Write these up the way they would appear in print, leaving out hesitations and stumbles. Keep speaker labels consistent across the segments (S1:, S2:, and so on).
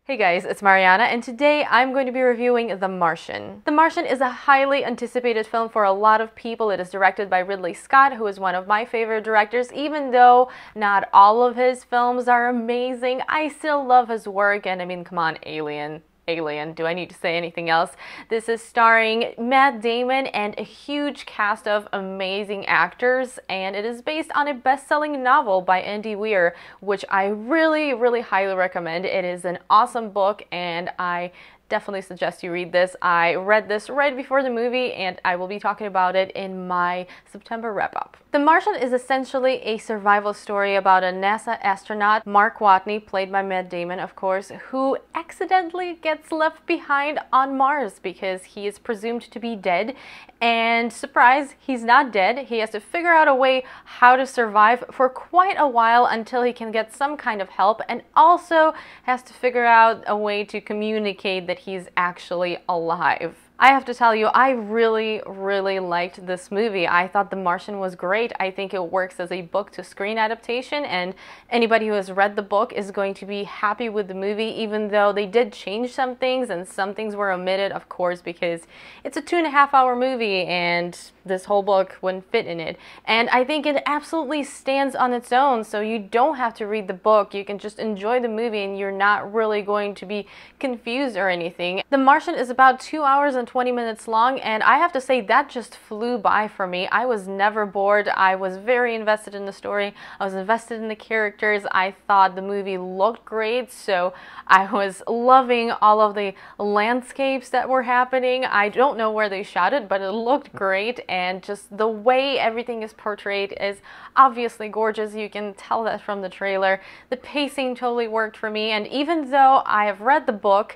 S1: Hey guys, it's Mariana, and today I'm going to be reviewing The Martian. The Martian is a highly anticipated film for a lot of people. It is directed by Ridley Scott, who is one of my favorite directors. Even though not all of his films are amazing, I still love his work, and I mean, come on, Alien. Do I need to say anything else? This is starring Matt Damon and a huge cast of amazing actors, and it is based on a best-selling novel by Andy Weir, which I really highly recommend. It is an awesome book, and I definitely suggest you read this. I read this right before the movie, and I will be talking about it in my September wrap-up. The Martian is essentially a survival story about a NASA astronaut, Mark Watney, played by Matt Damon, of course, who accidentally gets left behind on Mars because he is presumed to be dead. And surprise, he's not dead. He has to figure out a way how to survive for quite a while until he can get some kind of help, and also has to figure out a way to communicate that he's actually alive. I have to tell you, I really liked this movie. I thought The Martian was great. I think it works as a book-to-screen adaptation, and anybody who has read the book is going to be happy with the movie, even though they did change some things, and some things were omitted, of course, because it's a 2.5-hour movie, and this whole book wouldn't fit in it. And I think it absolutely stands on its own, so you don't have to read the book. You can just enjoy the movie, and you're not really going to be confused or anything. The Martian is about 2 hours and 20 minutes long, and I have to say that just flew by for me. I was never bored. I was very invested in the story. I was invested in the characters. I thought the movie looked great, so I was loving all of the landscapes that were happening. I don't know where they shot it, but it looked great, and just the way everything is portrayed is obviously gorgeous. You can tell that from the trailer. The pacing totally worked for me, and even though I have read the book,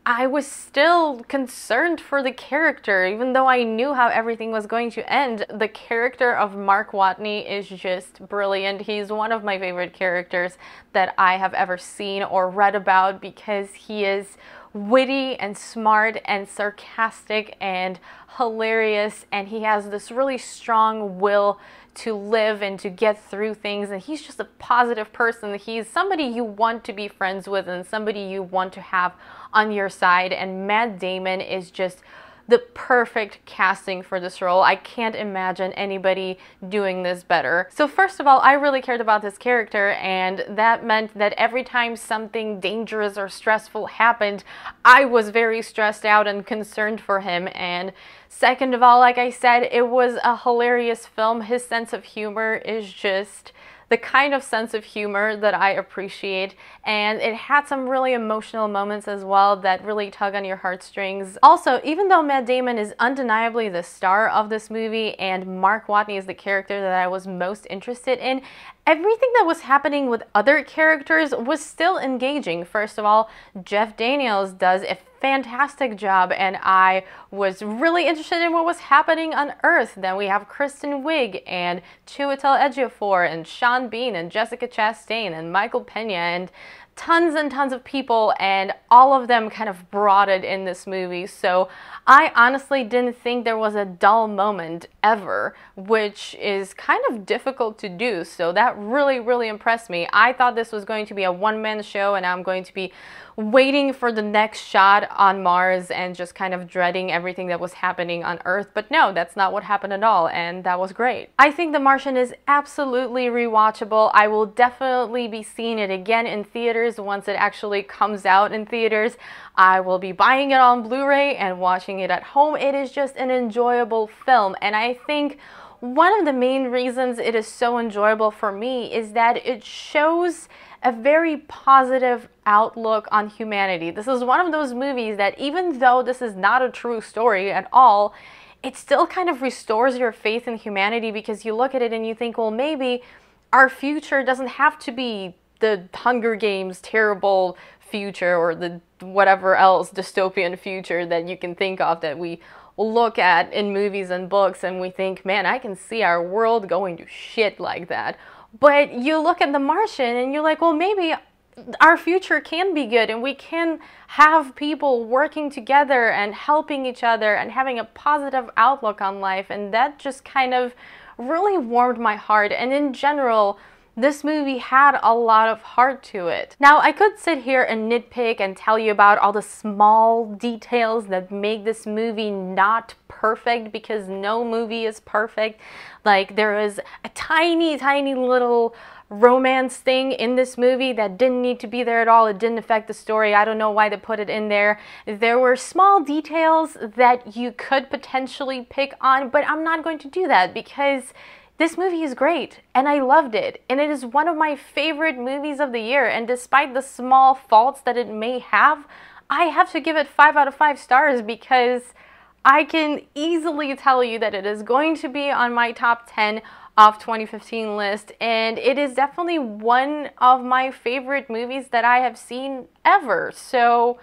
S1: I was still concerned for the character. Even though I knew how everything was going to end, the character of Mark Watney is just brilliant. He's one of my favorite characters that I have ever seen or read about, because he is witty and smart and sarcastic and hilarious, and he has this really strong will to live and to get through things, and he's just a positive person. He's somebody you want to be friends with and somebody you want to have on your side, and Matt Damon is just the perfect casting for this role. I can't imagine anybody doing this better. So first of all, I really cared about this character, and that meant that every time something dangerous or stressful happened, I was very stressed out and concerned for him. And second of all, like I said, it was a hilarious film. His sense of humor is just the kind of sense of humor that I appreciate, and it had some really emotional moments as well that really tug on your heartstrings. Also, even though Matt Damon is undeniably the star of this movie and Mark Watney is the character that I was most interested in, everything that was happening with other characters was still engaging. First of all, Jeff Daniels does a fantastic job, and I was really interested in what was happening on Earth. Then we have Kristen Wiig and Chiwetel Ejiofor and Sean Bean and Jessica Chastain and Michael Pena and tons and tons of people, and all of them kind of brought it in this movie. So I honestly didn't think there was a dull moment ever, which is kind of difficult to do. So that really impressed me. I thought this was going to be a one-man show, and I'm going to be waiting for the next shot on Mars and just kind of dreading everything that was happening on Earth. But no, that's not what happened at all, and that was great. I think The Martian is absolutely rewatchable. I will definitely be seeing it again in theaters once it actually comes out in theaters. I will be buying it on Blu-ray and watching it at home. It is just an enjoyable film, and I think one of the main reasons it is so enjoyable for me is that it shows a very positive outlook on humanity. This is one of those movies that, even though this is not a true story at all, it still kind of restores your faith in humanity, because you look at it and you think, well, maybe our future doesn't have to be the Hunger Games terrible future or the whatever else dystopian future that you can think of that we look at in movies and books, and we think, man, I can see our world going to shit like that. But you look at The Martian and you're like, well, maybe our future can be good, and we can have people working together and helping each other and having a positive outlook on life. And that just kind of really warmed my heart. And in general, this movie had a lot of heart to it. Now, I could sit here and nitpick and tell you about all the small details that make this movie not perfect, because no movie is perfect. Like, there is a tiny, tiny little romance thing in this movie that didn't need to be there at all. It didn't affect the story. I don't know why they put it in there. There were small details that you could potentially pick on, but I'm not going to do that because this movie is great and I loved it, and it is one of my favorite movies of the year. And despite the small faults that it may have, I have to give it 5 out of 5 stars because I can easily tell you that it is going to be on my top 10 of 2015 list, and it is definitely one of my favorite movies that I have seen ever. So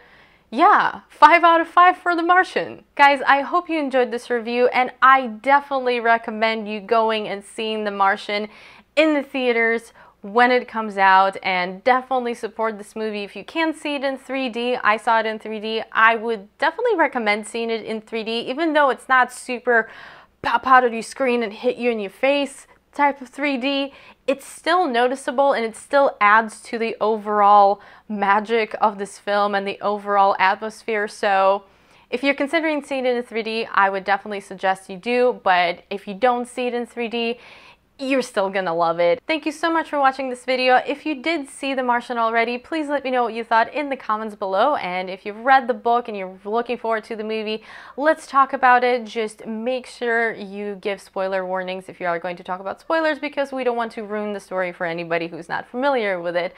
S1: yeah, 5 out of 5 for The Martian. Guys, I hope you enjoyed this review, and I definitely recommend you going and seeing The Martian in the theaters when it comes out, and definitely support this movie if you can see it in 3D. I saw it in 3D. I would definitely recommend seeing it in 3D, even though it's not super pop out of your screen and hit you in your face type of 3D. It's still noticeable, and it still adds to the overall magic of this film and the overall atmosphere. So if you're considering seeing it in 3D, I would definitely suggest you do, but if you don't see it in 3D, you're still gonna love it. Thank you so much for watching this video. If you did see The Martian already, please let me know what you thought in the comments below. And if you've read the book and you're looking forward to the movie, let's talk about it. Just make sure you give spoiler warnings if you are going to talk about spoilers, because we don't want to ruin the story for anybody who's not familiar with it.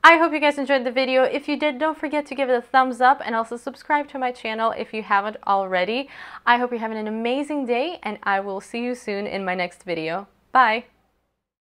S1: I hope you guys enjoyed the video. If you did, don't forget to give it a thumbs up and also subscribe to my channel if you haven't already. I hope you're having an amazing day, and I will see you soon in my next video. Bye!